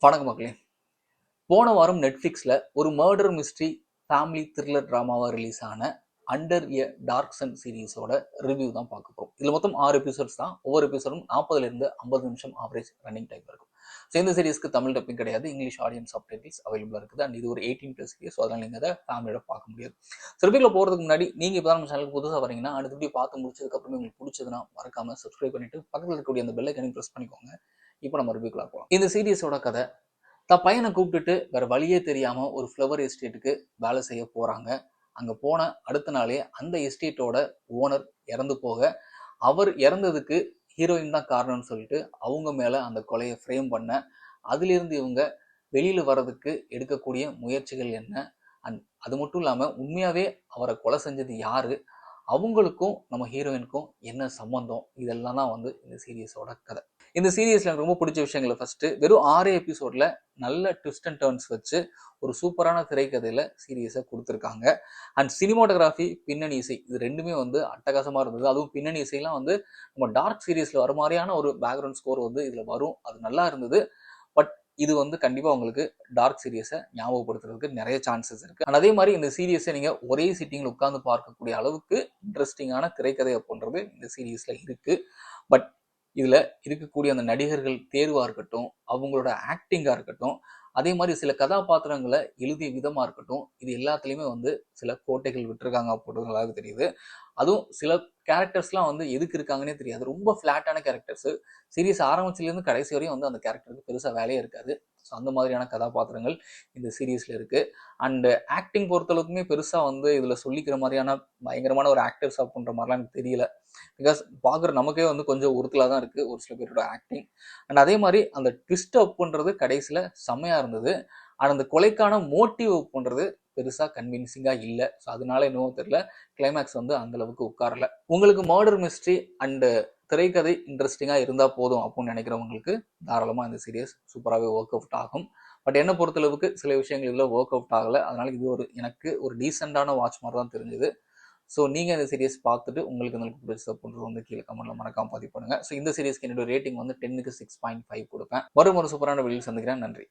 வணக்கம் மக்களே. போன வாரம் நெட்ஃப்ளிக்ஸில் ஒரு மர்டர் மிஸ்ட்ரி ஃபேமிலி த்ரில்லர் ட்ராமாவாக ரிலீஸ் ஆன அண்டர் எ டார்க் சன் சீரீஸோட ரிவ்யூ தான் பார்க்க போகிறோம். இதில் மொத்தம் 6 எபிசோட்ஸ் தான். ஒவ்வொரு எபிசோடும் 40லேருந்து 50 நிமிஷம் ஆவரேஜ் ரன்னிங் டைம் இருக்கும். ஸோ இந்த சீரீஸ்க்கு தமிழ் டப்பிங் கிடையாது, இங்கிலீஷ் ஆடியன்ஸ் சப்டைட்டில்ஸ் அவைலபிளாக இருக்குது. அண்ட் இது ஒரு 18+ சீரீஸ். ஸோ அதனால் நீங்கள் அதை ஃபேமிலியோட பார்க்க முடியாது. ஸோ ரிவ்யூவில் போகிறதுக்கு முன்னாடி நீங்கள் இப்போ தான் நம்ம சேனலுக்கு புதுசாக வரீங்கன்னா அடுத்த வீடியோ பார்த்து முடிச்சதுக்கப்புறம் உங்களுக்கு பிடிச்சதுன்னா மறக்காமல் சப்ஸ்கிரைப் பண்ணிட்டு பக்கத்தில் இருக்கக்கூடிய அந்த பெல் ஐக்கனையும் ப்ரெஸ் பண்ணிக்கோங்க. இப்போ நம்ம ரிவ்யூக்குள்ள போகலாம். இந்த சீரீஸோட கதை, தான் பையனை கூப்பிட்டுட்டு வேற வழியே தெரியாம ஒரு ஃப்ளவர் எஸ்டேட்டுக்கு வேலை செய்ய போறாங்க. அங்க போன அடுத்த நாளே அந்த எஸ்டேட்டோட ஓனர் இறந்து போக, அவர் இறந்ததுக்கு ஹீரோயின் தான் காரணம்னு சொல்லிட்டு அவங்க மேல அந்த கொலையை ஃப்ரேம் பண்ண, அதிலிருந்து இவங்க வெளியில வர்றதுக்கு எடுக்கக்கூடிய முயற்சிகள் என்ன, அண்ட் அது மட்டும் இல்லாம உண்மையாவே அவரை கொலை செஞ்சது யாரு, அவங்களுக்கும் நம்ம ஹீரோயினுக்கும் என்ன சம்பந்தம், இதெல்லாம் தான் வந்து இந்த சீரியஸோட கதை. இந்த சீரியஸ்ல எனக்கு ரொம்ப பிடிச்ச விஷயங்களை ஃபர்ஸ்ட் வெறும் 6 எபிசோட்ல நல்ல ட்விஸ்ட் அண்ட் டர்ன்ஸ் வச்சு ஒரு சூப்பரான திரைக்கதையில சீரியஸை கொடுத்துருக்காங்க. அண்ட் சினிமாட்டோகிராஃபி, பின்னணி இசை, இது ரெண்டுமே வந்து அட்டகாசமா இருந்தது. அதுவும் பின்னணி இசைலாம் வந்து நம்ம டார்க் சீரியஸ்ல வர மாதிரியான ஒரு பேக்ரவுண்ட் ஸ்கோர் வந்து இதுல வரும். அது நல்லா இருந்தது. பட் இது வந்து கண்டிப்பா உங்களுக்கு டார்க் சீரியஸை ஞாபகப்படுத்துறதுக்கு நிறைய சான்சஸ் இருக்கு. அதே மாதிரி இந்த சீரியஸை நீங்க ஒரே சிட்டிங்ல உட்கார்ந்து பார்க்கக்கூடிய அளவுக்கு இன்ட்ரெஸ்டிங்கான திரைக்கதை அப்படின்றது இந்த சீரியஸ்ல இருக்கு. பட் இதுல இருக்கக்கூடிய அந்த நடிகர்கள் தேர்வா இருக்கட்டும், அவங்களோட ஆக்டிங்கா இருக்கட்டும், அதே மாதிரி சில கதாபாத்திரங்களை எழுதிய விதமா இருக்கட்டும், இது எல்லாத்துலயுமே வந்து சில கோட்டைகள் விட்டுருக்காங்க அப்படின்றது நல்லாவே தெரியுது. அதுவும் சில கேரக்டர்ஸ்லாம் வந்து எதுக்கு இருக்காங்கன்னே தெரியாது. ரொம்ப ஃபிளாட்டான கேரக்டர்ஸ். சீரியஸ் ஆரம்பிச்சிலேருந்து கடைசி வரையும் வந்து அந்த கேரக்டருக்கு பெருசா வேலையே இருக்காது. ஸோ அந்த மாதிரியான கதாபாத்திரங்கள் இந்த சீரீஸ்ல இருக்கு. அண்ட் ஆக்டிங் பொறுத்தளவுக்குமே பெருசா வந்து இதுல சொல்லிக்கிற மாதிரியான பயங்கரமான ஒரு ஆக்டர்ஸ் அப்படின்ற மாதிரிலாம் எனக்கு தெரியல. பிகாஸ் பார்க்குற நமக்கே வந்து கொஞ்சம் உறுத்தலாக தான் இருக்குது ஒரு சில பேரோட ஆக்டிங். அண்ட் அதே மாதிரி அந்த ட்விஸ்ட் அப்புன்றது கடைசியில் செம்மையாக இருந்தது. அண்ட் அந்த கொலைக்கான மோட்டிவ் அப்புன்றது பெருசாக கன்வின்சிங்காக இல்லை. ஸோ அதனால என்னவோ தெரியல, கிளைமேக்ஸ் வந்து அந்தளவுக்கு உட்காரல. உங்களுக்கு மர்டர் மிஸ்ட்ரி அண்டு திரைக்கதை இன்ட்ரெஸ்டிங்காக இருந்தால் போதும் அப்படின்னு நினைக்கிறவங்களுக்கு தாராளமாக இந்த சீரியஸ் சூப்பராகவே ஒர்க் அவுட் ஆகும். பட் என்னை பொறுத்தளவுக்கு சில விஷயங்கள் இதில் ஒர்க் அவுட் ஆகலை. அதனால இது எனக்கு ஒரு டீசெண்டான வாட்ச் மாதிரி தான் தெரிஞ்சுது. ஸோ நீங்கள் இந்த சீரியஸ் பார்த்துட்டு உங்களுக்கு இந்த பிடிச்சது பண்ணுறது வந்து கீழே கமெண்ட்ல மறக்காம பதிவு பண்ணுங்க. ஸோ இந்த சீரியஸ்க்கு என்னோட ரேட்டிங் வந்து 10க்கு 6.5 கொடுப்பேன். மறு சூப்பரான வெளியில் சந்திக்கிறேன். நன்றி.